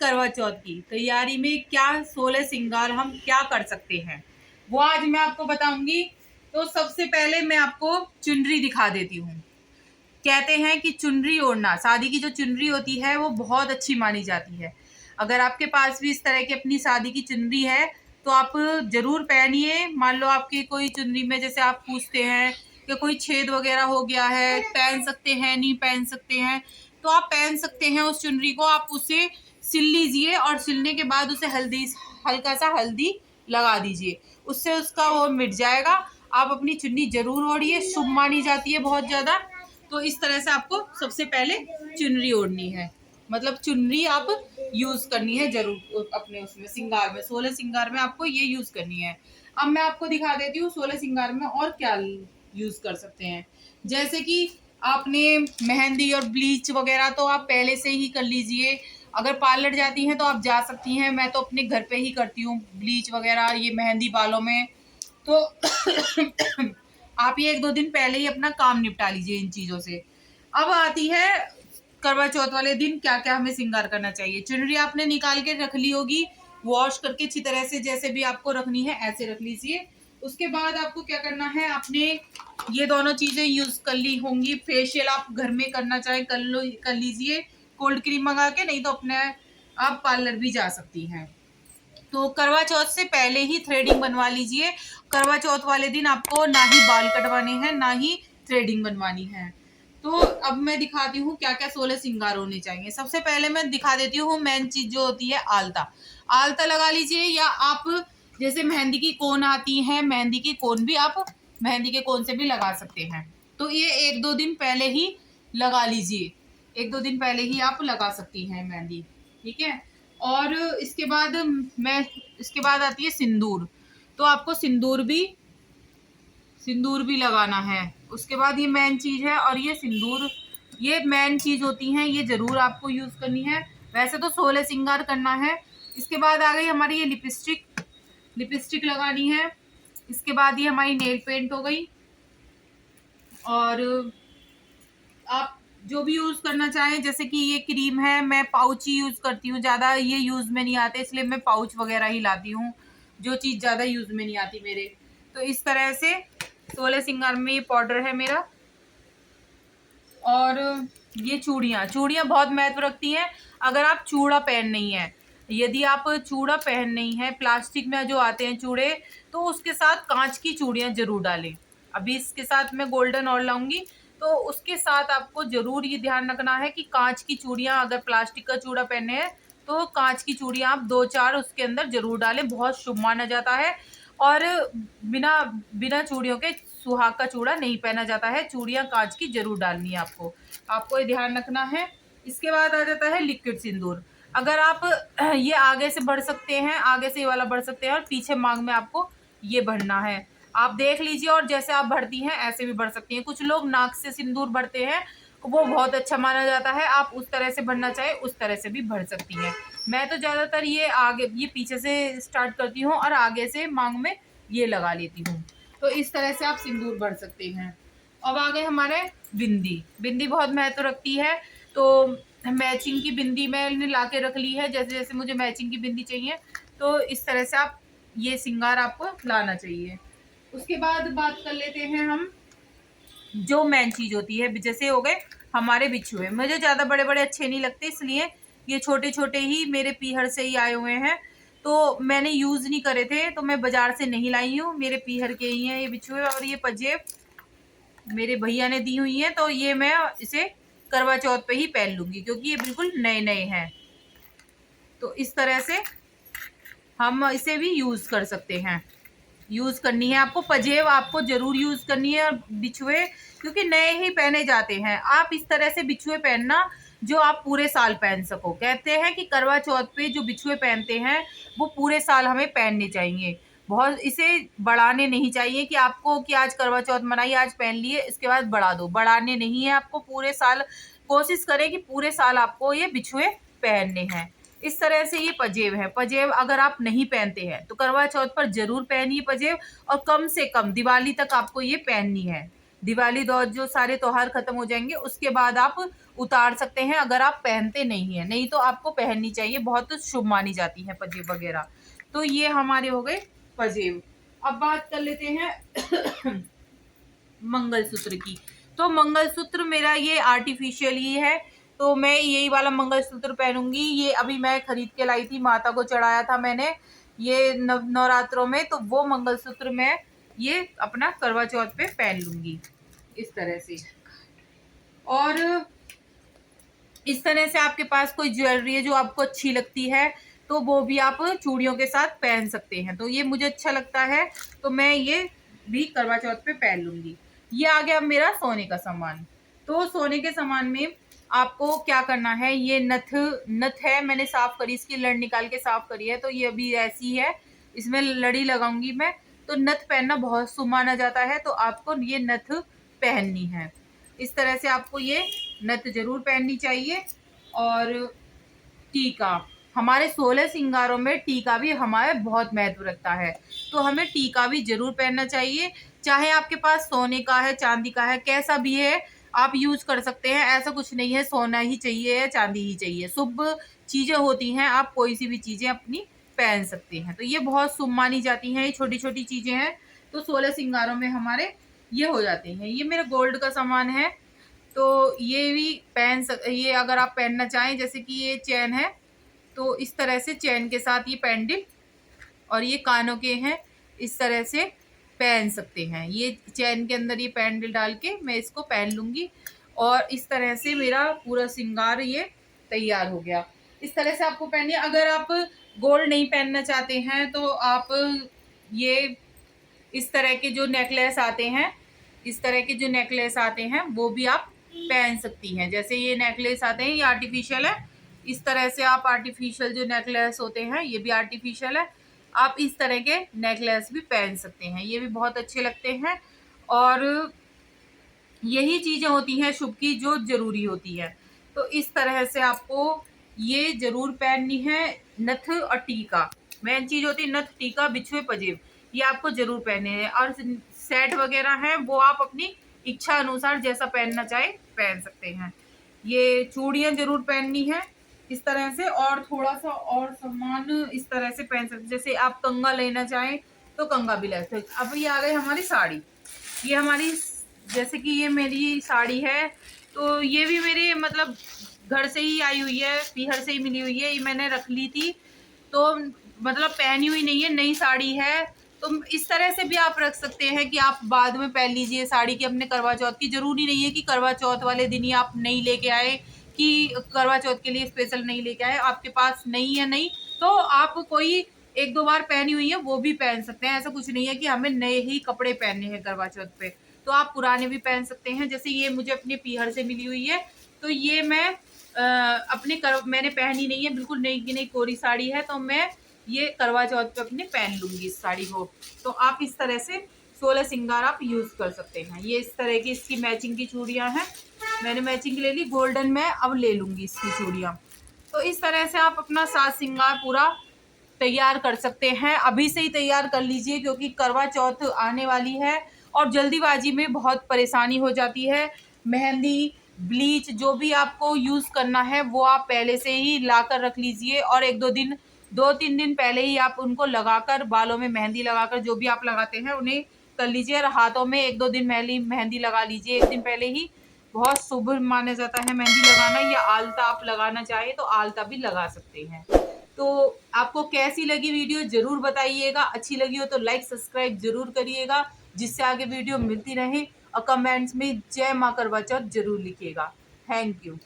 करवा चौथ की तैयारी में क्या 16 श्रृंगार हम क्या कर सकते हैं वो आज मैं आपको बताऊंगी। तो सबसे पहले मैं आपको चुनरी दिखा देती हूँ। कहते हैं कि चुनरी ओढ़ना, शादी की जो चुनरी होती है वो बहुत अच्छी मानी जाती है। अगर आपके पास भी इस तरह की अपनी शादी की चुनरी है तो आप जरूर पहनिए। मान लो आपकी कोई चुनरी में जैसे आप पूछते हैं कि कोई छेद वगैरह हो गया है, पहन सकते हैं नहीं पहन सकते हैं, तो आप पहन सकते हैं उस चुनरी को। आप उसे सिल लीजिए और सिलने के बाद उसे हल्का सा हल्दी लगा दीजिए, उससे उसका वो मिट जाएगा। आप अपनी चुन्नी जरूर ओढ़िए, शुभ मानी जाती है बहुत ज्यादा। तो इस तरह से आपको सबसे पहले चुनरी ओढ़नी है, मतलब चुनरी आप यूज करनी है जरूर अपने उसमें श्रृंगार में। 16 श्रृंगार में आपको ये यूज करनी है। अब मैं आपको दिखा देती हूँ 16 श्रृंगार में और क्या यूज कर सकते हैं। जैसे कि आपने मेहंदी और ब्लीच वगैरह तो आप पहले से ही कर लीजिए। अगर पार्लर जाती हैं तो आप जा सकती हैं, मैं तो अपने घर पे ही करती हूँ ब्लीच वगैरह, ये मेहंदी बालों में। तो आप ये 1-2 दिन पहले ही अपना काम निपटा लीजिए इन चीजों से। अब आती है करवा चौथ वाले दिन क्या क्या हमें श्रृंगार करना चाहिए। चुनरी आपने निकाल के रख ली होगी, वॉश करके अच्छी तरह से, जैसे भी आपको रखनी है ऐसे रख लीजिए। उसके बाद आपको क्या करना है, आपने ये दोनों चीजें यूज कर ली होंगी। फेशियल आप घर में करना चाहे कर लीजिए कोल्ड क्रीम मंगा के, नहीं तो अपने आप पार्लर भी जा सकती हैं। तो करवा चौथ से पहले ही थ्रेडिंग बनवा लीजिए। करवा चौथ वाले दिन आपको ना ही बाल कटवाने हैं ना ही थ्रेडिंग बनवानी है। तो अब मैं दिखाती हूँ क्या क्या 16 श्रृंगार होने चाहिए। सबसे पहले मैं दिखा देती हूँ मेन चीज जो होती है आलता। आलता लगा लीजिए, या आप जैसे मेहंदी की कोन आती है, मेहंदी की कोन भी आप मेहंदी के कोन से भी लगा सकते हैं। तो ये 1-2 दिन पहले ही लगा लीजिए, 1-2 दिन पहले ही आप लगा सकती हैं मेहंदी, ठीक है। और इसके बाद आती है सिंदूर। तो आपको सिंदूर भी लगाना है। उसके बाद ये मेन चीज है, और ये सिंदूर, ये मेन चीज होती हैं, ये जरूर आपको यूज करनी है। वैसे तो 16 श्रृंगार करना है। इसके बाद आ गई हमारी ये लिपस्टिक लगानी है। इसके बाद ये हमारी नेल पेंट हो गई। और आप जो भी यूज करना चाहें, जैसे कि ये क्रीम है, मैं पाउच ही यूज करती हूँ, ज्यादा ये यूज में नहीं आते, इसलिए मैं पाउच वगैरह ही लाती हूँ, जो चीज ज्यादा यूज में नहीं आती मेरे। तो इस तरह से 16 श्रृंगार में ये पाउडर है मेरा। और ये चूड़ियाँ बहुत महत्व रखती हैं। अगर आप चूड़ा पहन नहीं है, यदि आप चूड़ा पहन नहीं है, प्लास्टिक में जो आते हैं चूड़े, तो उसके साथ कांच की चूड़ियाँ जरूर डालें। अभी इसके साथ मैं गोल्डन और लाऊंगी, तो उसके साथ आपको जरूर ये ध्यान रखना है कि कांच की चूड़ियाँ, अगर प्लास्टिक का चूड़ा पहने हैं तो कांच की चूड़ियाँ आप 2-4 उसके अंदर जरूर डालें, बहुत शुभ माना जाता है। और बिना बिना चूड़ियों के सुहाग का चूड़ा नहीं पहना जाता है, चूड़ियां कांच की जरूर डालनी है आपको, आपको ये ध्यान रखना है। इसके बाद आ जाता है लिक्विड सिंदूर। अगर आप ये आगे से बढ़ सकते हैं, आगे से ये वाला बढ़ सकते हैं, और पीछे मांग में आपको ये भरना है। आप देख लीजिए, और जैसे आप भरती हैं ऐसे भी बढ़ सकती हैं। कुछ लोग नाक से सिंदूर भरते हैं, वो बहुत अच्छा माना जाता है। आप उस तरह से भरना चाहे उस तरह से भी भर सकती हैं। मैं तो ज्यादातर ये पीछे से स्टार्ट करती हूँ और आगे से मांग में ये लगा लेती हूँ। तो इस तरह से आप सिंदूर भर सकते हैं। अब आ गए हमारे बिंदी बहुत महत्व रखती है। तो मैचिंग की बिंदी मैंने ला के रख ली है, जैसे जैसे मुझे मैचिंग की बिंदी चाहिए, तो इस तरह से आप ये श्रृंगार आपको लाना चाहिए। उसके बाद बात कर लेते हैं हम, जो मेन चीज होती है, जैसे हो गए हमारे बिछुए। मुझे ज्यादा बड़े बड़े अच्छे नहीं लगते, इसलिए ये छोटे छोटे ही मेरे पीहर से ही आए हुए हैं, तो मैंने यूज नहीं करे थे, तो मैं बाजार से नहीं लाई हूँ, मेरे पीहर के ही हैं ये बिछुए। और ये पंजेब मेरे भैया ने दी हुई है, तो ये मैं इसे करवा चौथ पे ही पहन लूंगी, क्योंकि ये बिल्कुल नए नए हैं। तो इस तरह से हम इसे भी यूज कर सकते हैं। यूज करनी है आपको, पजेब आपको जरूर यूज करनी है, और बिछुए क्योंकि नए ही पहने जाते हैं। आप इस तरह से बिछुए पहनना जो आप पूरे साल पहन सको। कहते हैं कि करवा चौथ पे जो बिछुए पहनते हैं वो पूरे साल हमें पहनने चाहिए। बहुत इसे बढ़ाने नहीं चाहिए कि आपको कि आज करवा चौथ मनाई, आज पहन लिए, इसके बाद बढ़ा दो, बढ़ाने नहीं है आपको। पूरे साल कोशिश करें कि पूरे साल आपको ये बिछुए पहनने हैं। इस तरह से ये पजेब है। पजेब अगर आप नहीं पहनते हैं तो करवा चौथ पर जरूर पहनिए पजेब, और कम से कम दिवाली तक आपको ये पहननी है। दिवाली दौर जो सारे त्योहार खत्म हो जाएंगे उसके बाद आप उतार सकते हैं, अगर आप पहनते नहीं है। नहीं तो आपको पहननी चाहिए, बहुत शुभ मानी जाती है पजेब वगैरह। तो ये हमारे हो गए पजेब। अब बात कर लेते हैं मंगलसूत्र की। तो मंगलसूत्र मेरा ये आर्टिफिशियल ही है, तो मैं यही वाला मंगलसूत्र पहनूंगी। ये अभी मैं खरीद के लाई थी, माता को चढ़ाया था मैंने ये नवरात्रों में, तो वो मंगलसूत्र मैं ये अपना करवा चौथ पे पहन लूंगी इस तरह से। और इस तरह से आपके पास कोई ज्वेलरी है जो आपको अच्छी लगती है तो वो भी आप चूड़ियों के साथ पहन सकते हैं। तो ये मुझे अच्छा लगता है तो मैं ये भी करवा चौथ पे पहन लूंगी। ये आ गया मेरा सोने का सामान। तो सोने के सामान में आपको क्या करना है, ये नथ है, मैंने साफ करी, इसकी लड़ निकाल के साफ करी है। तो ये अभी ऐसी है, इसमें लड़ी लगाऊंगी मैं। तो नथ पहनना बहुत शुभ माना जाता है, तो आपको ये नथ पहननी है। इस तरह से आपको ये नथ जरूर पहननी चाहिए। और टीका, हमारे 16 श्रृंगारों में टीका भी हमारे बहुत महत्व रखता है, तो हमें टीका भी जरूर पहनना चाहिए। चाहे आपके पास सोने का है, चांदी का है, कैसा भी है आप यूज कर सकते हैं। ऐसा कुछ नहीं है सोना ही चाहिए या चांदी ही चाहिए, शुभ चीजें होती हैं, आप कोई सी भी चीजें अपनी पहन सकते हैं। तो ये बहुत शुभ मानी जाती हैं, ये छोटी छोटी चीजें हैं। तो 16 श्रृंगारों में हमारे ये हो जाते हैं। ये मेरा गोल्ड का सामान है, तो ये भी ये अगर आप पहनना चाहें, जैसे कि ये चैन है तो इस तरह से चैन के साथ ये पैंडल, और ये कानों के हैं, इस तरह से पहन सकते हैं। ये चैन के अंदर ये पैंडल डाल के मैं इसको पहन लूंगी, और इस तरह से मेरा पूरा श्रृंगार ये तैयार हो गया। इस तरह से आपको पहनिए। अगर आप गोल्ड नहीं पहनना चाहते हैं तो आप ये इस तरह के जो नेकलेस आते हैं, इस तरह के जो नेकलेस आते हैं वो भी आप पहन सकती हैं। जैसे ये नेकलेस आते हैं, ये आर्टिफिशियल है, इस तरह से आप आर्टिफिशियल जो नेकलेस होते हैं ये भी आर्टिफिशियल है, आप इस तरह के नेकलेस भी पहन सकते हैं, ये भी बहुत अच्छे लगते हैं। और यही चीजें होती हैं शुभ की जो जरूरी होती है। तो इस तरह से आपको ये जरूर पहननी है, नथ और टीका। मेन चीज होती है नथ, टीका, बिछुए, पजेब, ये आपको जरूर पहने हैं। और सेट वगैरह है वो आप अपनी इच्छा अनुसार जैसा पहनना चाहे पहन सकते हैं। ये चूड़ियां जरूर पहननी है इस तरह से, और थोड़ा सा और सामान इस तरह से पहन सकते, जैसे आप कंगा लेना चाहें तो कंगा भी ले सकते। अब ये आ गई हमारी साड़ी। ये हमारी, जैसे कि ये मेरी साड़ी है, तो ये भी मेरे मतलब घर से ही आई हुई है, पीहर से ही मिली हुई है, ये मैंने रख ली थी, तो मतलब पहनी हुई नहीं है, नई साड़ी है। तो इस तरह से भी आप रख सकते हैं कि आप बाद में पहन लीजिए साड़ी की अपने करवा चौथ की। जरूरी नहीं है कि करवा चौथ वाले दिन ही आप नई लेके आए, कि करवा चौथ के लिए स्पेशल नहीं लेके आए, आपके पास नहीं है नहीं तो आप कोई एक दो बार पहनी हुई है वो भी पहन सकते हैं। ऐसा कुछ नहीं है कि हमें नए ही कपड़े पहनने हैं करवा चौथ पे, तो आप पुराने भी पहन सकते हैं। जैसे ये मुझे अपने पीहर से मिली हुई है, तो ये मैं मैंने पहनी नहीं है, बिल्कुल नई की नई कोरी साड़ी है, तो मैं ये करवा चौथ पे अपने पहन लूंगी इस साड़ी को। तो आप इस तरह से 16 श्रृंगार आप यूज कर सकते हैं। ये इस तरह की इसकी मैचिंग की चूड़ियां हैं, मैंने मैचिंग ले ली, गोल्डन में अब ले लूंगी इसकी चूड़ियां। तो इस तरह से आप अपना साज श्रृंगार पूरा तैयार कर सकते हैं। अभी से ही तैयार कर लीजिए क्योंकि करवा चौथ आने वाली है और जल्दीबाजी में बहुत परेशानी हो जाती है। मेहंदी, ब्लीच जो भी आपको यूज करना है वो आप पहले से ही ला कर रख लीजिए, और एक दो तीन दिन पहले ही आप उनको लगाकर, बालों में मेहंदी लगाकर, जो भी आप लगाते हैं उन्हें कर लीजिए। और हाथों में एक दो दिन मेहंदी लगा लीजिए, एक दिन पहले ही। बहुत शुभ माना जाता है मेहंदी लगाना, या आलता आप लगाना चाहे तो आलता भी लगा सकते हैं। तो आपको कैसी लगी वीडियो जरूर बताइएगा, अच्छी लगी हो तो लाइक सब्सक्राइब जरूर करिएगा, जिससे आगे वीडियो मिलती रहे। और कमेंट्स में जय मां करवा चौथ जरूर लिखिएगा। Thank you.